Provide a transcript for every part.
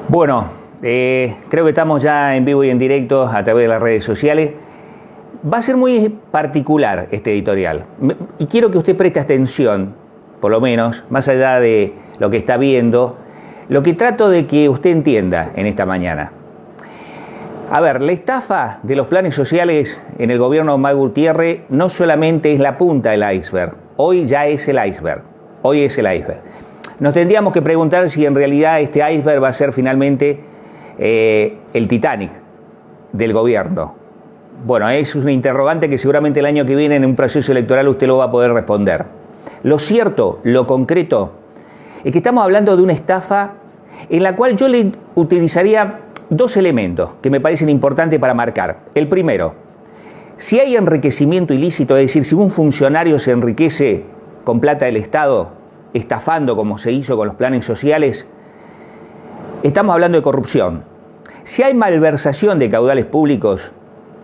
Bueno, creo que estamos ya en vivo y en directo a través de las redes sociales. Va a ser muy particular este editorial y quiero que usted preste atención, por lo menos, más allá de lo que está viendo, lo que trato de que usted entienda en esta mañana. A ver, la estafa de los planes sociales en el gobierno de Omar Gutiérrez no solamente es la punta del iceberg, hoy ya es el iceberg, hoy es el iceberg. Nos tendríamos que preguntar si en realidad este iceberg va a ser finalmente el Titanic del gobierno. Bueno, es una interrogante que seguramente el año que viene en un proceso electoral usted lo va a poder responder. Lo cierto, lo concreto, es que estamos hablando de una estafa en la cual yo le utilizaría dos elementos que me parecen importantes para marcar. El primero, si hay enriquecimiento ilícito, es decir, si un funcionario se enriquece con plata del Estado, estafando como se hizo con los planes sociales, estamos hablando de corrupción. Si hay malversación de caudales públicos,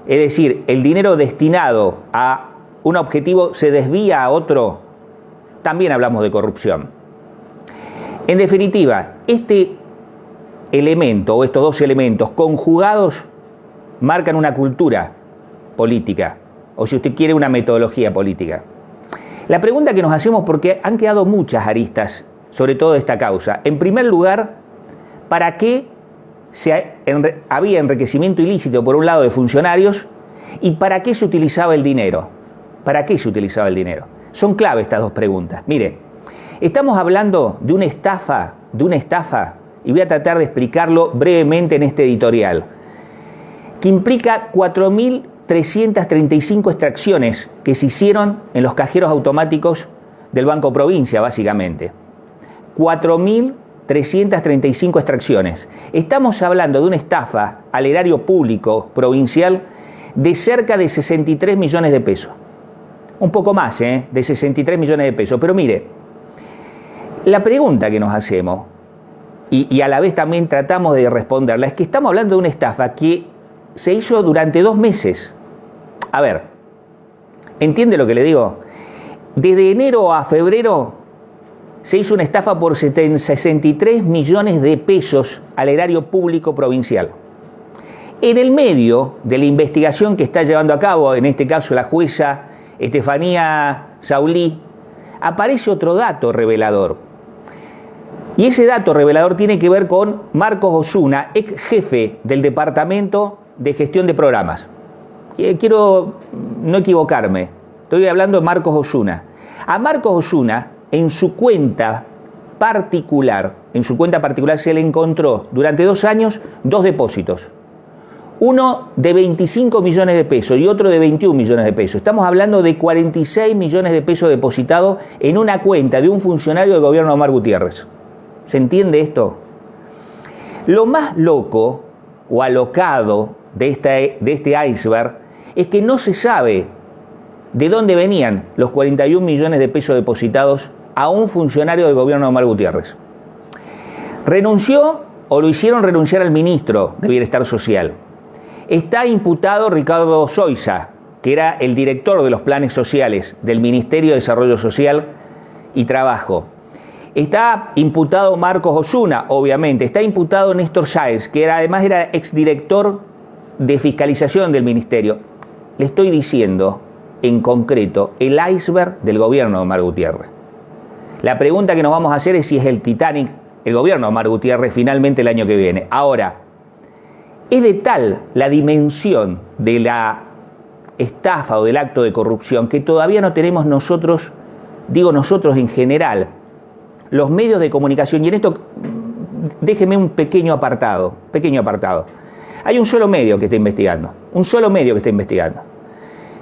es decir, el dinero destinado a un objetivo se desvía a otro, también hablamos de corrupción. En definitiva, este elemento o estos dos elementos conjugados marcan una cultura política, o si usted quiere, una metodología política. La pregunta que nos hacemos, porque han quedado muchas aristas sobre todo esta causa. En primer lugar, ¿para qué había enriquecimiento ilícito por un lado de funcionarios y para qué se utilizaba el dinero? ¿Para qué se utilizaba el dinero? Son clave estas dos preguntas. Mire, estamos hablando de una estafa, y voy a tratar de explicarlo brevemente en este editorial, que implica 4.335 extracciones que se hicieron en los cajeros automáticos del Banco Provincia, básicamente. 4.335 extracciones. Estamos hablando de una estafa al erario público provincial de cerca de 63 millones de pesos. Un poco más, de 63 millones de pesos. Pero mire, la pregunta que nos hacemos, y a la vez también tratamos de responderla, es que estamos hablando de una estafa que se hizo durante 2 meses. A ver, ¿entiende lo que le digo? Desde enero a febrero se hizo una estafa por 63 millones de pesos al erario público provincial. En el medio de la investigación que está llevando a cabo, en este caso la jueza Estefanía Saulí, aparece otro dato revelador. Y ese dato revelador tiene que ver con Marcos Osuna, ex jefe del Departamento de Gestión de Programas. Quiero no equivocarme, estoy hablando de Marcos Osuna. A Marcos Osuna, en su cuenta particular se le encontró durante 2 años 2 depósitos. Uno de 25 millones de pesos y otro de 21 millones de pesos. Estamos hablando de 46 millones de pesos depositados en una cuenta de un funcionario del gobierno de Omar Gutiérrez. ¿Se entiende esto? Lo más loco o alocado de este iceberg es que no se sabe de dónde venían los 41 millones de pesos depositados a un funcionario del gobierno de Omar Gutiérrez. Renunció o lo hicieron renunciar al ministro de Bienestar Social. Está imputado Ricardo Zoiza, que era el director de los planes sociales del Ministerio de Desarrollo Social y Trabajo. Está imputado Marcos Osuna, obviamente. Está imputado Néstor Sáez, que además era exdirector de fiscalización del ministerio. Le estoy diciendo, en concreto, el iceberg del gobierno de Omar Gutiérrez. La pregunta que nos vamos a hacer es si es el Titanic, el gobierno de Omar Gutiérrez, finalmente el año que viene. Ahora, es de tal la dimensión de la estafa o del acto de corrupción que todavía no tenemos nosotros, digo nosotros en general, los medios de comunicación, y en esto déjeme un pequeño apartado. Hay un solo medio que está investigando,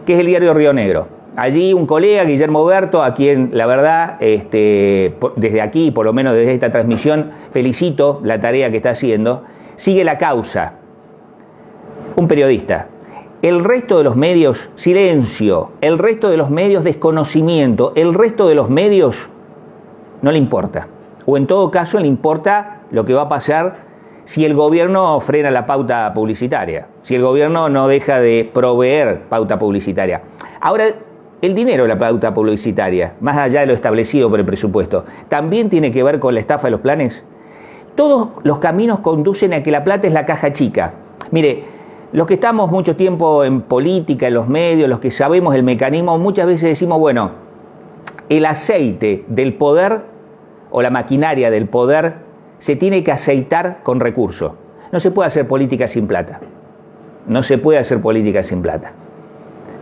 que es el diario Río Negro. Allí un colega, Guillermo Berto, a quien la verdad, desde aquí, por lo menos desde esta transmisión, felicito la tarea que está haciendo, sigue la causa. Un periodista. El resto de los medios, silencio. El resto de los medios, desconocimiento. El resto de los medios, no le importa. O en todo caso le importa lo que va a pasar si el gobierno frena la pauta publicitaria, si el gobierno no deja de proveer pauta publicitaria. Ahora, el dinero de la pauta publicitaria, más allá de lo establecido por el presupuesto, también tiene que ver con la estafa de los planes. Todos los caminos conducen a que la plata es la caja chica. Mire, los que estamos mucho tiempo en política, en los medios, los que sabemos el mecanismo, muchas veces decimos, bueno, el aceite del poder o la maquinaria del poder se tiene que aceitar con recursos. No se puede hacer política sin plata. No se puede hacer política sin plata.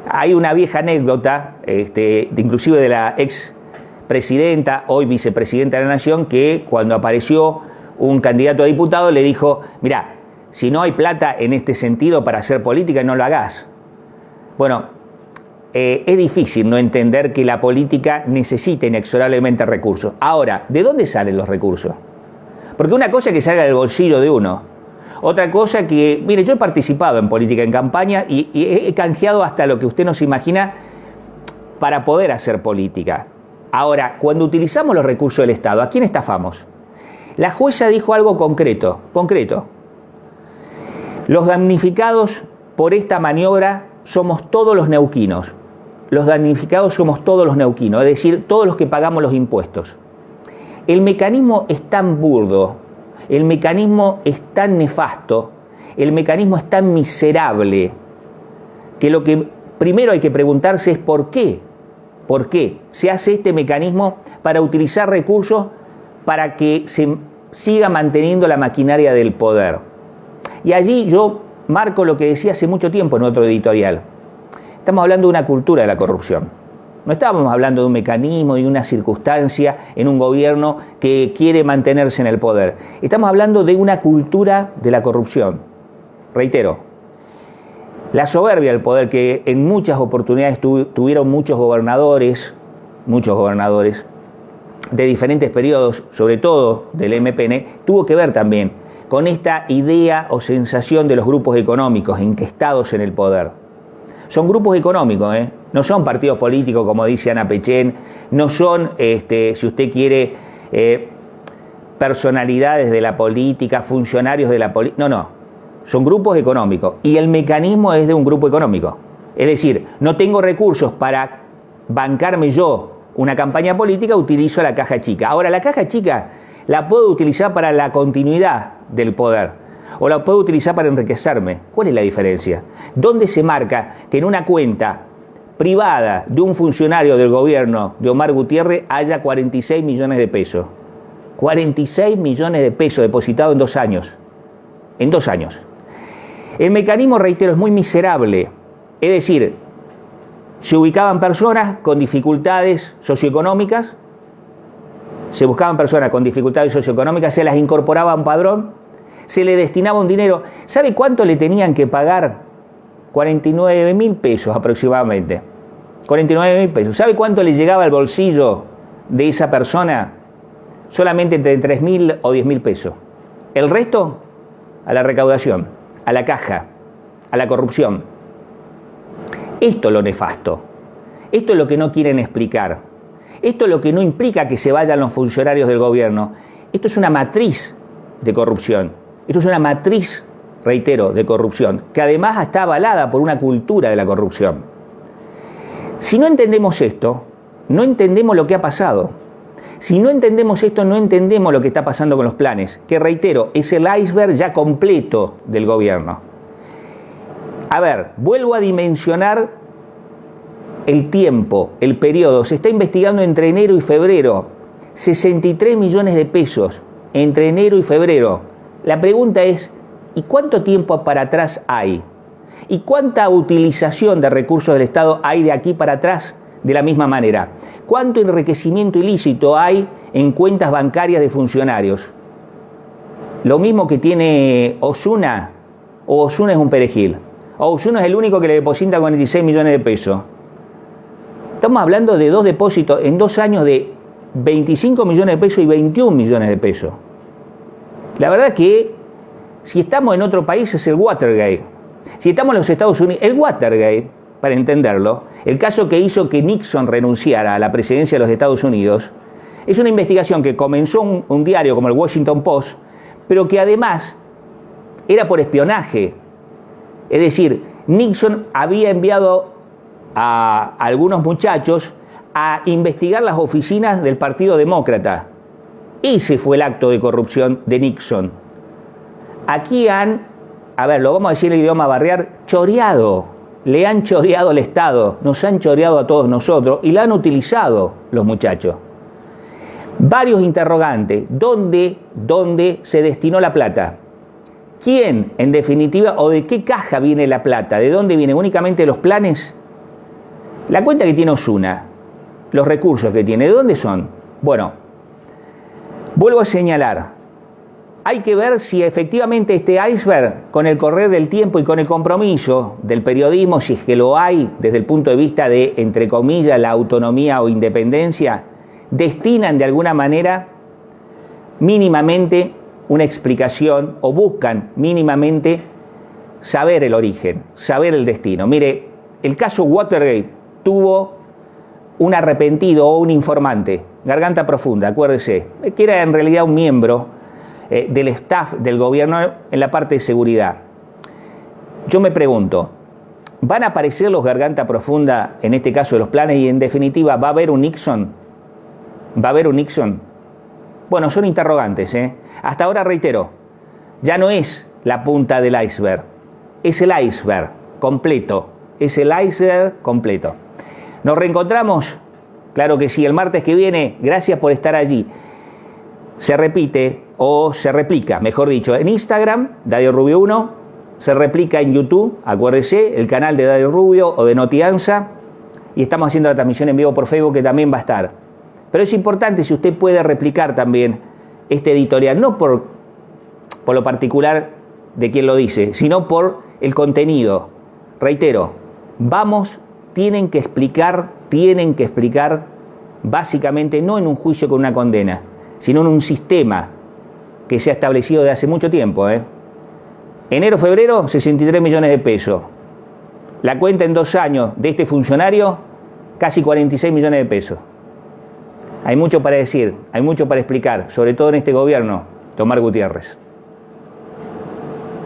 Hay una vieja anécdota, inclusive de la ex presidenta, hoy vicepresidenta de la Nación, que cuando apareció un candidato a diputado le dijo, mirá, si no hay plata en este sentido para hacer política, no lo hagas. Bueno, es difícil no entender que la política necesita inexorablemente recursos. Ahora, ¿de dónde salen los recursos? Porque una cosa es que salga del bolsillo de uno. Otra cosa que, mire, yo he participado en política, en campaña, y he canjeado hasta lo que usted no se imagina para poder hacer política. Ahora, cuando utilizamos los recursos del Estado, ¿a quién estafamos? La jueza dijo algo concreto. Los damnificados por esta maniobra somos todos los neuquinos. Los damnificados somos todos los neuquinos, es decir, todos los que pagamos los impuestos. El mecanismo es tan burdo, el mecanismo es tan nefasto, el mecanismo es tan miserable, que lo que primero hay que preguntarse es ¿por qué? ¿Por qué se hace este mecanismo para utilizar recursos para que se siga manteniendo la maquinaria del poder? Y allí yo marco lo que decía hace mucho tiempo en otro editorial. Estamos hablando de una cultura de la corrupción. No estábamos hablando de un mecanismo y una circunstancia en un gobierno que quiere mantenerse en el poder. Estamos hablando de una cultura de la corrupción. Reitero, la soberbia del poder que en muchas oportunidades tuvieron muchos gobernadores de diferentes periodos, sobre todo del MPN, tuvo que ver también con esta idea o sensación de los grupos económicos enquestados en el poder. Son grupos económicos, no son partidos políticos, como dice Ana Pechén, no son, si usted quiere, personalidades de la política, funcionarios de la política, no, son grupos económicos y el mecanismo es de un grupo económico. Es decir, no tengo recursos para bancarme yo una campaña política, utilizo la caja chica. Ahora, la caja chica la puedo utilizar para la continuidad del poder o la puedo utilizar para enriquecerme. ¿Cuál es la diferencia? ¿Dónde se marca que en una cuenta privada de un funcionario del gobierno de Omar Gutiérrez haya 46 millones de pesos? 46 millones de pesos depositados en 2 años. En 2 años. El mecanismo, reitero, es muy miserable. Es decir, se ubicaban personas con dificultades socioeconómicas, se buscaban personas con dificultades socioeconómicas, se las incorporaba a un padrón, se le destinaba un dinero. ¿Sabe cuánto le tenían que pagar? 49.000 pesos aproximadamente. 49.000 pesos. ¿Sabe cuánto le llegaba al bolsillo de esa persona? Solamente entre 3.000 o 10.000 pesos. El resto, a la recaudación, a la caja, a la corrupción. Esto es lo nefasto. Esto es lo que no quieren explicar. Esto es lo que no implica que se vayan los funcionarios del gobierno. Esto es una matriz de corrupción. Esto es una matriz, reitero, de corrupción, que además está avalada por una cultura de la corrupción. Si no entendemos esto, no entendemos lo que ha pasado. Si no entendemos esto, no entendemos lo que está pasando con los planes, que reitero, es el iceberg ya completo del gobierno. A ver, vuelvo a dimensionar el tiempo, el periodo. Se está investigando entre enero y febrero. 63 millones de pesos entre enero y febrero. La pregunta es, ¿y cuánto tiempo para atrás hay? ¿Y cuánta utilización de recursos del Estado hay de aquí para atrás de la misma manera? ¿Cuánto enriquecimiento ilícito hay en cuentas bancarias de funcionarios? Lo mismo que tiene Osuna, o Osuna es un perejil. O Osuna es el único que le deposita 46 millones de pesos. Estamos hablando de 2 depósitos en 2 años de 25 millones de pesos y 21 millones de pesos. La verdad que si estamos en otro país es el Watergate. Si estamos en los Estados Unidos, el Watergate, para entenderlo, el caso que hizo que Nixon renunciara a la presidencia de los Estados Unidos, es una investigación que comenzó un diario como el Washington Post, pero que además era por espionaje. Es decir, Nixon había enviado a algunos muchachos a investigar las oficinas del Partido Demócrata. Ese fue el acto de corrupción de Nixon. Aquí lo vamos a decir en el idioma barriar, choreado. Le han choreado al Estado, nos han choreado a todos nosotros y la han utilizado los muchachos. Varios interrogantes. ¿Dónde se destinó la plata? ¿Quién, en definitiva, o de qué caja viene la plata? ¿De dónde vienen? ¿Únicamente los planes? La cuenta que tiene Osuna, los recursos que tiene, ¿de dónde son? Bueno, vuelvo a señalar, hay que ver si efectivamente este iceberg, con el correr del tiempo y con el compromiso del periodismo, si es que lo hay desde el punto de vista de, entre comillas, la autonomía o independencia, destinan de alguna manera mínimamente una explicación o buscan mínimamente saber el origen, saber el destino. Mire, el caso Watergate tuvo un arrepentido o un informante, Garganta Profunda, acuérdese, que era en realidad un miembro del staff del gobierno en la parte de seguridad. Yo me pregunto, ¿van a aparecer los Garganta Profunda, en este caso de los planes, y en definitiva va a haber un Nixon? ¿Va a haber un Nixon? Bueno, son interrogantes, ¿eh? Hasta ahora reitero, ya no es la punta del iceberg, es el iceberg completo, es el iceberg completo. Nos reencontramos, claro que sí, el martes que viene. Gracias por estar allí. Se repite, o se replica, mejor dicho, en Instagram, Darío Rubio 1, se replica en YouTube, acuérdese, el canal de Darío Rubio o de Notianza, y estamos haciendo la transmisión en vivo por Facebook, que también va a estar. Pero es importante si usted puede replicar también este editorial, no por lo particular de quien lo dice, sino por el contenido. Reitero, tienen que explicar básicamente no en un juicio con una condena, sino en un sistema que se ha establecido desde hace mucho tiempo. Enero-febrero, 63 millones de pesos. La cuenta en 2 años de este funcionario, casi 46 millones de pesos. Hay mucho para decir, hay mucho para explicar, sobre todo en este gobierno, Tomás Gutiérrez.